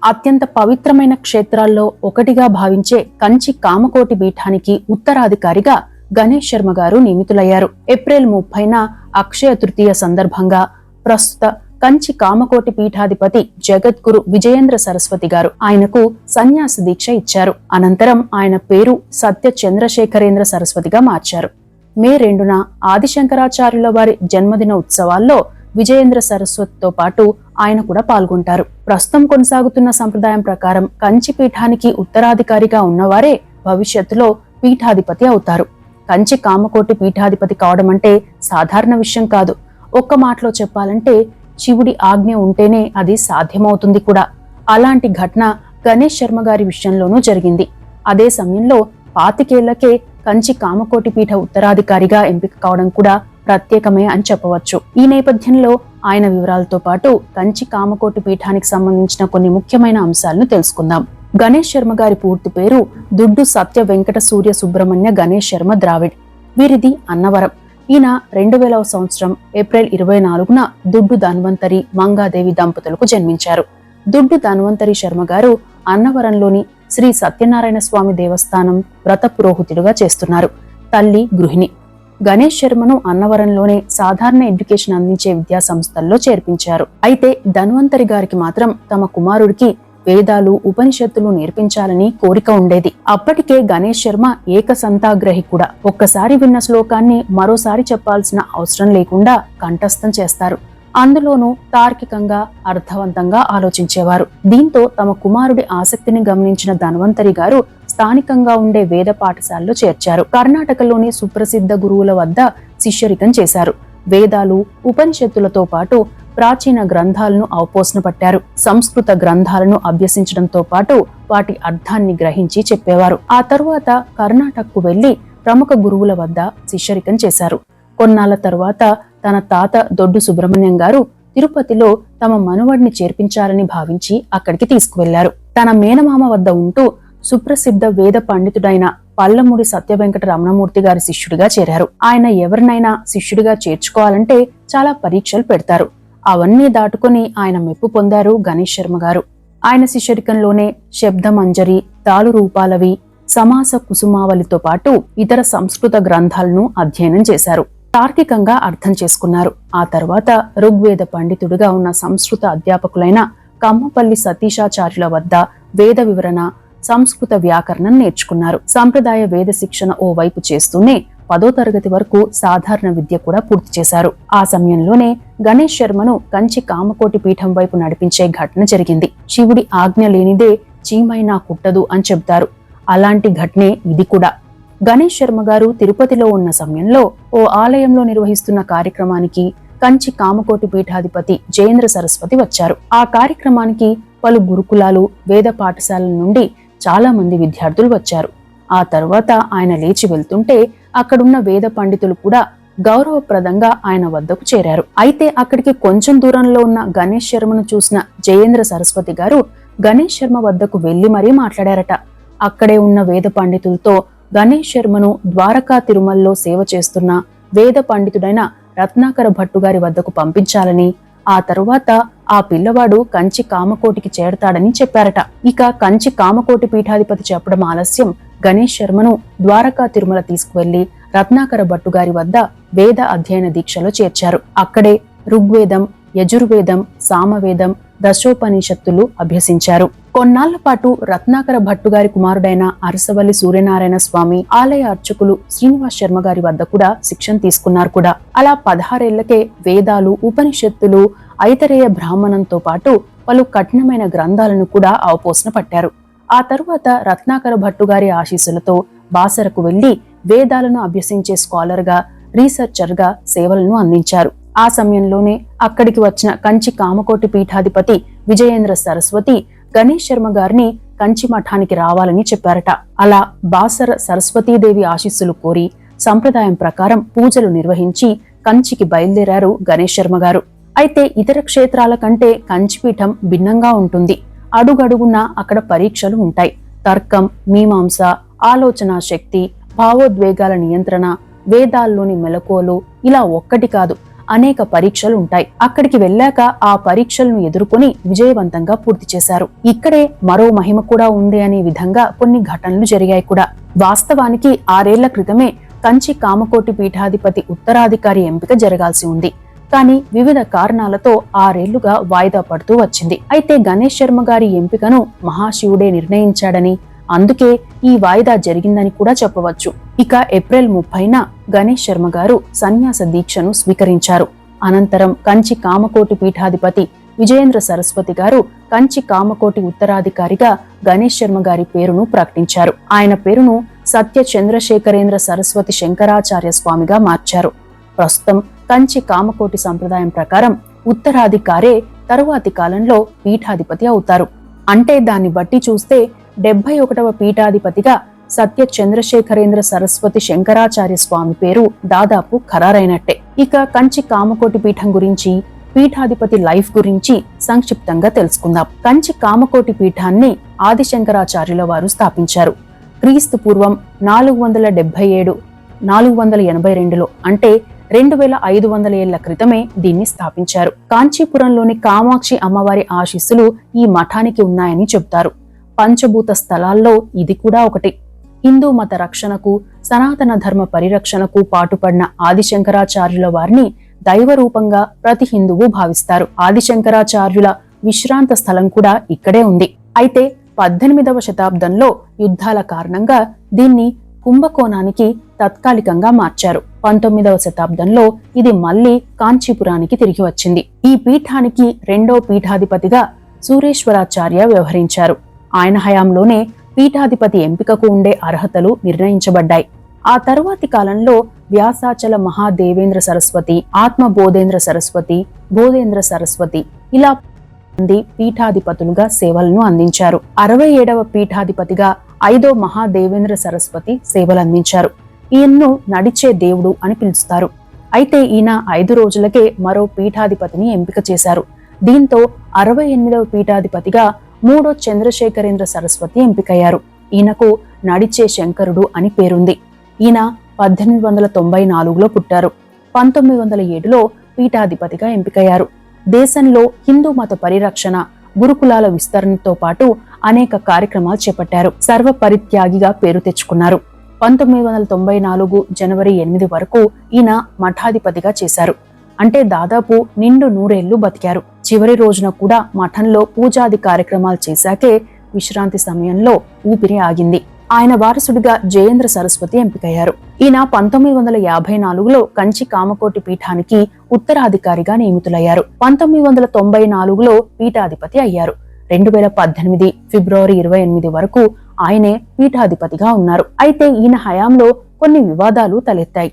అత్యంత పవిత్రమైన క్షేత్రాల్లో ఒకటిగా భావించే కంచి కామకోటి పీఠానికి ఉత్తరాధికారిగా గణేష్ శర్మ గారు నియమితులయ్యారు. ఏప్రిల్ 30న అక్షయ తృతీయ సందర్భంగా ప్రస్తుత కంచి కామకోటి పీఠాధిపతి జగద్గురు విజయేంద్ర సరస్వతి గారు ఆయనకు సన్యాస దీక్ష ఇచ్చారు. అనంతరం ఆయన పేరు సత్య చంద్రశేఖరేంద్ర సరస్వతిగా మార్చారు. మే 2న ఆదిశంకరాచార్యుల వారి జన్మదిన ఉత్సవాల్లో విజయేంద్ర సరస్వతితో పాటు ఆయన కూడా పాల్గొంటారు. ప్రస్తుతం కొనసాగుతున్న సంప్రదాయం ప్రకారం కంచి పీఠానికి ఉత్తరాధికారిగా ఉన్నవారే భవిష్యత్తులో పీఠాధిపతి అవుతారు. కంచి కామకోటి పీఠాధిపతి కావడం అంటే సాధారణ విషయం కాదు. ఒక్క మాటలో చెప్పాలంటే శివుడి ఆజ్ఞ ఉంటేనే అది సాధ్యమవుతుంది కూడా. అలాంటి ఘటన గణేష్ శర్మ గారి విషయంలోనూ జరిగింది. అదే సమయంలో 25 ఏళ్లకే కంచి కామకోటి పీఠ ఉత్తరాధికారిగా ఎంపిక కావడం కూడా ప్రత్యేకమే అని చెప్పవచ్చు. ఈ నేపథ్యంలో ఆయన వివరాలతో పాటు కంచి కామకోటి పీఠానికి సంబంధించిన కొన్ని ముఖ్యమైన అంశాలను తెలుసుకుందాం. గణేష్ శర్మ గారి పూర్తి పేరు దుడ్డు సత్య వెంకట సూర్య సుబ్రహ్మణ్య గణేష్ శర్మ ద్రావిడ్. వీరిది అన్నవరం. ఈయన 2000వ సంవత్సరం ఏప్రిల్ 24న దుడ్డు ధన్వంతరి మంగాదేవి దంపతులకు జన్మించారు. దుడ్డు ధన్వంతరి శర్మ గారు అన్నవరంలోని శ్రీ సత్యనారాయణ స్వామి దేవస్థానం వ్రత పురోహితుడుగా చేస్తున్నారు. తల్లి గృహిణి. గణేష్ శర్మను అన్నవరంలోనే సాధారణ ఎడ్యుకేషన్ అందించే విద్యా సంస్థల్లో చేర్పించారు. అయితే ధన్వంతరి గారికి మాత్రం తమ కుమారుడికి వేదాలు ఉపనిషత్తులు నేర్పించాలని కోరిక ఉండేది. అప్పటికే గణేష్ శర్మ ఏకసంతాగ్రహి కూడా. ఒక్కసారి విన్న శ్లోకాన్ని మరోసారి చెప్పాల్సిన అవసరం లేకుండా కంఠస్థం చేస్తారు. అందులోనూ తార్కికంగా అర్థవంతంగా ఆలోచించేవారు. దీంతో తమ కుమారుడి ఆసక్తిని గమనించిన ధన్వంతరి గారు స్థానికంగా ఉండే వేద పాఠశాలలో చేర్చారు. కర్ణాటకలోని సుప్రసిద్ధ గురువుల వద్ద శిష్యరికం చేశారు. వేదాలు ఉపనిషత్తులతో పాటు ప్రాచీన గ్రంథాలను అవపోసన పట్టారు. సంస్కృత గ్రంథాలను అభ్యసించడంతో పాటు వాటి అర్థాన్ని గ్రహించి చెప్పేవారు. ఆ తరువాత కర్ణాటకకు వెళ్లి ప్రముఖ గురువుల వద్ద శిష్యరికం చేశారు. కొన్నాళ్ల తరువాత తన తాత దొడ్డు సుబ్రహ్మణ్యం గారు తిరుపతిలో తమ మనువడిని చేర్పించాలని భావించి అక్కడికి తీసుకువెళ్లారు. తన మేనమామ వద్ద ఉంటూ సుప్రసిద్ధ వేద పండితుడైన పల్లముడి సత్యవెంకట రమణమూర్తి గారి శిష్యుడిగా చేరారు. ఆయన ఎవరినైనా శిష్యుడిగా చేర్చుకోవాలంటే చాలా పరీక్షలు పెడతారు. అవన్నీ దాటుకుని ఆయన మెప్పు పొందారు గణేష్ శర్మ గారు. ఆయన శిష్యరికంలోనే శబ్దమంజరి, తాలు రూపాలవి, సమాస కుసుమావళితో పాటు ఇతర సంస్కృత గ్రంథాలను అధ్యయనం చేశారు. తార్కికంగా అర్థం చేసుకున్నారు. ఆ తర్వాత ఋగ్వేద పండితుడిగా ఉన్న సంస్కృత అధ్యాపకులైన కమ్మపల్లి సతీశాచార్యుల వద్ద వేద వివరణ, సంస్కృత వ్యాకరణం నేర్చుకున్నారు. సంప్రదాయ వేద శిక్షణ ఓ వైపు చేస్తూనే 10వ తరగతి వరకు సాధారణ విద్య కూడా పూర్తి చేశారు. ఆ సమయంలోనే గణేష్ శర్మను కంచి కామకోటి పీఠం వైపు నడిపించే ఘటన జరిగింది. శివుడి ఆజ్ఞ లేనిదే చీమైనా కుట్టదు అని చెబుతారు. అలాంటి ఘటనే ఇది కూడా. గణేష్ శర్మ గారు తిరుపతిలో ఉన్న సమయంలో ఓ ఆలయంలో నిర్వహిస్తున్న కార్యక్రమానికి కంచి కామకోటి పీఠాధిపతి జయేంద్ర సరస్వతి వచ్చారు. ఆ కార్యక్రమానికి పలు గురుకులాలు, వేద పాఠశాలల నుండి చాలా మంది విద్యార్థులు వచ్చారు. ఆ తర్వాత ఆయన లేచి వెళ్తుంటే అక్కడున్న వేద పండితులు కూడా గౌరవప్రదంగా ఆయన వద్దకు చేరారు. అయితే అక్కడికి కొంచెం దూరంలో ఉన్న గణేష్ శర్మను చూసిన జయేంద్ర సరస్వతి గారు గణేష్ శర్మ వద్దకు వెళ్లి మరీ మాట్లాడారట. అక్కడే ఉన్న వేద పండితులతో గణేష్ శర్మను ద్వారకా తిరుమలలో సేవ చేస్తున్న వేద పండితుడైన రత్నాకర భట్టు గారి వద్దకు పంపించాలని, ఆ తరువాత ఆ పిల్లవాడు కంచి కామకోటికి చేరతాడని చెప్పారట. ఇక కంచి కామకోటి పీఠాధిపతి చెప్పడం ఆలస్యం గణేష్ శర్మను ద్వారకా తిరుమల తీసుకువెళ్లి రత్నాకర భట్టు గారి వద్ద వేద అధ్యయన దీక్షలో చేర్చారు. అక్కడే ఋగ్వేదం, యజుర్వేదం, సామవేదం, దశోపనిషత్తులు అభ్యసించారు. కొన్నాళ్ల పాటు రత్నాకర భట్టు గారి కుమారుడైన అరసవల్లి సూర్యనారాయణ స్వామి ఆలయ అర్చకులు శ్రీనివాస్ శర్మ గారి వద్ద కూడా శిక్షణ తీసుకున్నారు కూడా. అలా 16 ఏళ్లకే వేదాలు, ఉపనిషత్తులు, ఐతరేయ బ్రాహ్మణంతో పాటు పలు కఠినమైన గ్రంథాలను కూడా అవపోసన పట్టారు. ఆ తరువాత రత్నాకర భట్టు గారి ఆశీస్సులతో బాసరకు వెళ్లి వేదాలను అభ్యసించే స్కాలర్ గా, రీసెర్చర్ గా సేవలను అందించారు. ఆ సమయంలోనే అక్కడికి వచ్చిన కంచి కామకోటి పీఠాధిపతి విజయేంద్ర సరస్వతి గణేష్ శర్మ గారిని కంచి మఠానికి రావాలని చెప్పారట. అలా బాసర సరస్వతీదేవి ఆశీస్సులు కోరి సంప్రదాయం ప్రకారం పూజలు నిర్వహించి కంచికి బయలుదేరారు గణేష్ శర్మ గారు. అయితే ఇతర క్షేత్రాల కంటే కంచిపీఠం భిన్నంగా ఉంటుంది. అడుగడుగునా అక్కడ పరీక్షలు ఉంటాయి. తర్కం, మీమాంస, ఆలోచనా శక్తి, భావోద్వేగాల నియంత్రణ, వేదాల్లోని మెలకువలు ఇలా ఒక్కటి కాదు, అనేక పరీక్షలు ఉంటాయి. అక్కడికి వెళ్ళాక ఆ పరీక్షలను ఎదుర్కొని విజయవంతంగా పూర్తి చేశారు. ఇక్కడే మరో మహిమ కూడా ఉంది అనే విధంగా కొన్ని ఘటనలు జరిగాయి కూడా. వాస్తవానికి 6 ఏళ్ల క్రితమే కంచి కామకోటి పీఠాధిపతి ఉత్తరాధికారి ఎంపిక జరగాల్సి ఉంది. కానీ వివిధ కారణాలతో 6 ఏళ్లుగా వాయిదా పడుతూ వచ్చింది. అయితే గణేష్ శర్మ గారి ఎంపికను మహాశివుడే నిర్ణయించాడని, అందుకే ఈ వాయిదా జరిగిందని కూడా చెప్పవచ్చు. ఇక ఏప్రిల్ 30న గణేష్ శర్మ గారు సన్యాస దీక్షను స్వీకరించారు. అనంతరం కంచి కామకోటి పీఠాధిపతి విజయేంద్ర సరస్వతి గారు కంచి కామకోటి ఉత్తరాధికారిగా గణేష్ శర్మ గారి పేరును ప్రకటించారు. ఆయన పేరును సత్య చంద్రశేఖరేంద్ర సరస్వతి శంకరాచార్య స్వామిగా మార్చారు. ప్రస్తుతం కంచి కామకోటి సంప్రదాయం ప్రకారం ఉత్తరాధికారే తరువాతి కాలంలో పీఠాధిపతి అవుతారు. అంటే దాన్ని బట్టి చూస్తే 71వ పీఠాధిపతిగా సత్య చంద్రశేఖరేంద్ర సరస్వతి శంకరాచార్య స్వామి పేరు దాదాపు ఖరారైనట్టే. ఇక కంచి కామకోటి పీఠం గురించి, పీఠాధిపతి లైఫ్ గురించి సంక్షిప్తంగా తెలుసుకుందాం. కంచి కామకోటి పీఠాన్ని ఆదిశంకరాచార్యుల వారు స్థాపించారు. క్రీస్తు పూర్వం 477, 482లో అంటే 2500 ఏళ్ల క్రితమే దీన్ని స్థాపించారు. కాంచీపురంలోని కామాక్షి అమ్మవారి ఆశీస్సులు ఈ మఠానికి ఉన్నాయని చెబుతారు. పంచభూత స్థలాల్లో ఇది కూడా ఒకటి. హిందూ మత రక్షణకు, సనాతన ధర్మ పరిరక్షణకు పాటుపడిన ఆదిశంకరాచార్యుల వారిని దైవరూపంగా ప్రతి హిందువు భావిస్తారు. ఆదిశంకరాచార్యుల విశ్రాంత స్థలం కూడా ఇక్కడే ఉంది. అయితే 18వ శతాబ్దంలో యుద్ధాల కారణంగా దీన్ని కుంభకోణానికి తాత్కాలికంగా మార్చారు. 19వ శతాబ్దంలో ఇది మళ్లీ కాంచీపురానికి తిరిగి వచ్చింది. ఈ పీఠానికి 2వ పీఠాధిపతిగా సూరేశ్వరాచార్య వ్యవహరించారు. ఆయన హయాంలోనే పీఠాధిపతి ఎంపికకు ఉండే అర్హతలు నిర్ణయించబడ్డాయి. ఆ తరువాతి కాలంలో వ్యాసాచల మహాదేవేంద్ర సరస్వతి, ఆత్మబోధేంద్ర సరస్వతి, బోధేంద్ర సరస్వతి ఇలా మంది పీఠాధిపతులుగా సేవలను అందించారు. 67వ పీఠాధిపతిగా 5వ మహాదేవేంద్ర సరస్వతి సేవలందించారు. ఈయన్ను నడిచే దేవుడు అని పిలుస్తారు. అయితే ఈయన 5 రోజులకే మరో పీఠాధిపతిని ఎంపిక చేశారు. దీంతో 68వ పీఠాధిపతిగా 3వ చంద్రశేఖరేంద్ర సరస్వతి ఎంపికయ్యారు. ఈయనకు నడిచే శంకరుడు అని పేరుంది. ఈయన 1894లో పుట్టారు. 1907లో పీఠాధిపతిగా ఎంపికయ్యారు. దేశంలో హిందూ మత పరిరక్షణ, గురుకులాల విస్తరణతో పాటు అనేక కార్యక్రమాలు చేపట్టారు. సర్వ పరిత్యాగిగా పేరు తెచ్చుకున్నారు. 1994 జనవరి 8 వరకు ఈయన మఠాధిపతిగా చేశారు. అంటే దాదాపు నిండు 100 ఏళ్లు బతికారు. చివరి రోజున కూడా మఠంలో పూజాది కార్యక్రమాలు చేశాకే విశ్రాంతి సమయంలో ఊపిరి ఆగింది. ఆయన వారసుడిగా జయేంద్ర సరస్వతి ఎంపికయ్యారు. ఈయన 1954లో కంచి కామకోటి పీఠానికి ఉత్తరాధికారిగా నియమితులయ్యారు. 1994లో పీఠాధిపతి అయ్యారు. 2018 ఫిబ్రవరి 28 వరకు ఆయనే పీఠాధిపతిగా ఉన్నారు. అయితే ఈయన హయాంలో కొన్ని వివాదాలు తలెత్తాయి.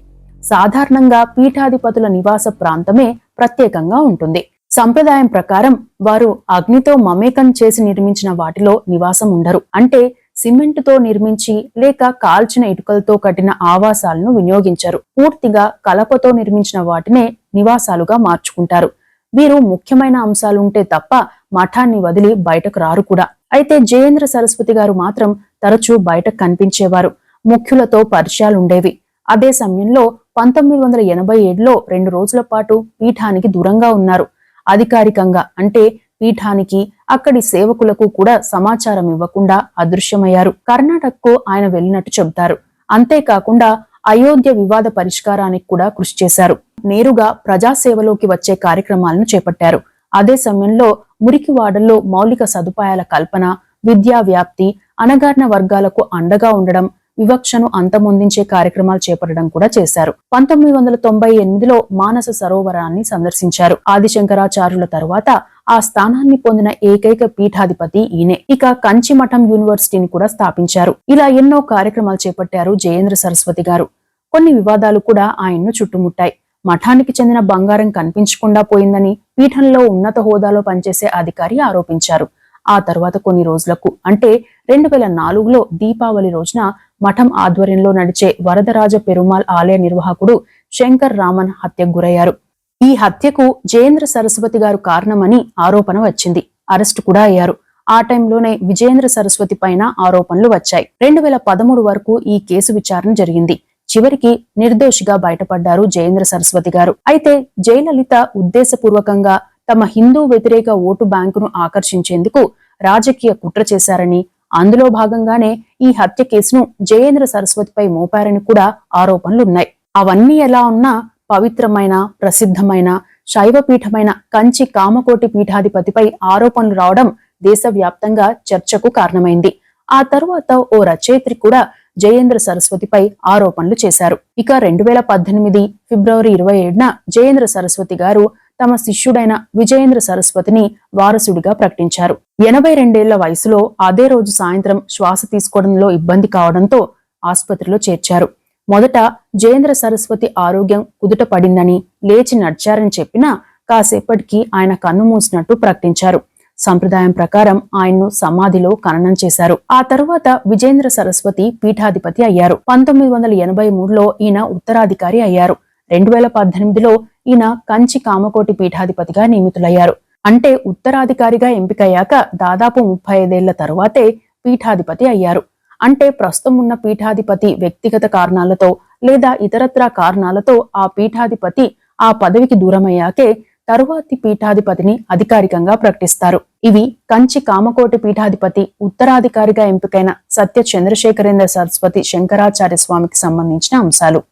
సాధారణంగా పీఠాధిపతుల నివాస ప్రాంతమే ప్రత్యేకంగా ఉంటుంది. సంప్రదాయం ప్రకారం వారు అగ్నితో మమేకం చేసి నిర్మించిన వాటిలో నివాసం ఉండరు. అంటే సిమెంటుతో నిర్మించి లేక కాల్చిన ఇటుకలతో కట్టిన ఆవాసాలను వినియోగించరు. పూర్తిగా కలపతో నిర్మించిన వాటినే నివాసాలుగా మార్చుకుంటారు. వీరు ముఖ్యమైన అంశాలుంటే తప్ప మఠాన్ని వదిలి బయటకు రారు కూడా. అయితే జయేంద్ర సరస్వతి గారు మాత్రం తరచూ బయటకు కనిపించేవారు. ముఖ్యులతో పరిచయాలుండేవి. అదే సమయంలో 1987లో 2 రోజుల పాటు పీఠానికి దూరంగా ఉన్నారు. అధికారికంగా అంటే పీఠానికి, అక్కడి సేవకులకు కూడా సమాచారం ఇవ్వకుండా అదృశ్యమయ్యారు. కర్ణాటకకు ఆయన వెళ్లినట్టు చెబుతారు. అంతేకాకుండా అయోధ్య వివాద పరిష్కారానికి కూడా కృషి చేశారు. నేరుగా ప్రజాసేవలోకి వచ్చే కార్యక్రమాలను చేపట్టారు. అదే సమయంలో మురికివాడల్లో మౌలిక సదుపాయాల కల్పన, విద్యా వ్యాప్తి, అణగారిన వర్గాలకు అండగా ఉండడం, వివక్షను అంతమొందించే కార్యక్రమాలు చేపట్టడం కూడా చేశారు. 1998లో మానస సరోవరాన్ని సందర్శించారు. ఆదిశంకరాచార్యుల తరువాత ఆ స్థానాన్ని పొందిన ఏకైక పీఠాధిపతి ఈయనే. ఇక కంచి మఠం యూనివర్సిటీని కూడా స్థాపించారు. ఇలా ఎన్నో కార్యక్రమాలు చేపట్టారు జయేంద్ర సరస్వతి గారు. కొన్ని వివాదాలు కూడా ఆయన్ను చుట్టుముట్టాయి. మఠానికి చెందిన బంగారం కనిపించకుండా పోయిందని పీఠంలో ఉన్నత హోదాలో పనిచేసే అధికారి ఆరోపించారు. ఆ తర్వాత కొన్ని రోజులకు అంటే 2004లో దీపావళి రోజున మఠం ఆధ్వర్యంలో నడిచే వరదరాజ పెరుమాల్ ఆలయ నిర్వాహకుడు శంకర్ రామన్ హత్యకు గురయ్యారు. ఈ హత్యకు జయేంద్ర సరస్వతి గారు కారణమని ఆరోపణ వచ్చింది. అరెస్టు కూడా అయ్యారు. ఆ టైంలోనే విజయేంద్ర సరస్వతి పైన ఆరోపణలు వచ్చాయి. 2013 వరకు ఈ కేసు విచారణ జరిగింది. చివరికి నిర్దోషిగా బయటపడ్డారు జయేంద్ర సరస్వతి గారు. అయితే జయలలిత ఉద్దేశపూర్వకంగా తమ హిందూ వ్యతిరేక ఓటు బ్యాంకును ఆకర్షించేందుకు రాజకీయ కుట్ర చేశారని, అందులో భాగంగానే ఈ హత్య కేసును జయేంద్ర సరస్వతిపై మోపారని కూడా ఆరోపణలున్నాయి. అవన్నీ ఎలా ఉన్నా పవిత్రమైన, ప్రసిద్ధమైన, శైవపీఠమైన కంచి కామకోటి పీఠాధిపతిపై ఆరోపణలు రావడం దేశవ్యాప్తంగా చర్చకు కారణమైంది. ఆ తరువాత ఓ రచయిత్రి కూడా జయేంద్ర సరస్వతిపై ఆరోపణలు చేశారు. ఇక 2018 ఫిబ్రవరి 27న జయేంద్ర సరస్వతి గారు తమ శిష్యుడైన విజయేంద్ర సరస్వతిని వారసుడిగా ప్రకటించారు. 82 వయసులో అదే రోజు సాయంత్రం శ్వాస తీసుకోవడంలో ఇబ్బంది కావడంతో ఆసుపత్రిలో చేర్చారు. మొదట జయేంద్ర సరస్వతి ఆరోగ్యం కుదుట పడిందని, లేచి నడిచారని చెప్పినా కాసేపటికి ఆయన కన్ను మూసినట్టు ప్రకటించారు. సంప్రదాయం ప్రకారం ఆయన్ను సమాధిలో ఖననం చేశారు. ఆ తరువాత విజయేంద్ర సరస్వతి పీఠాధిపతి అయ్యారు. 1983లో ఈయన ఉత్తరాధికారి అయ్యారు. 2018లో ఈయన కంచి కామకోటి పీఠాధిపతిగా నియమితులయ్యారు. అంటే ఉత్తరాధికారిగా ఎంపికయ్యాక దాదాపు 35 ఏళ్ల తరువాతే పీఠాధిపతి అయ్యారు. అంటే ప్రస్తుతం ఉన్న పీఠాధిపతి వ్యక్తిగత కారణాలతో లేదా ఇతరత్రా కారణాలతో ఆ పీఠాధిపతి ఆ పదవికి దూరమయ్యాకే తరువాతి పీఠాధిపతిని అధికారికంగా ప్రకటిస్తారు. ఇవి కంచి కామకోటి పీఠాధిపతి ఉత్తరాధికారిగా ఎంపికైన సత్య చంద్రశేఖరేంద్ర సరస్వతి శంకరాచార్య స్వామికి సంబంధించిన అంశాలు.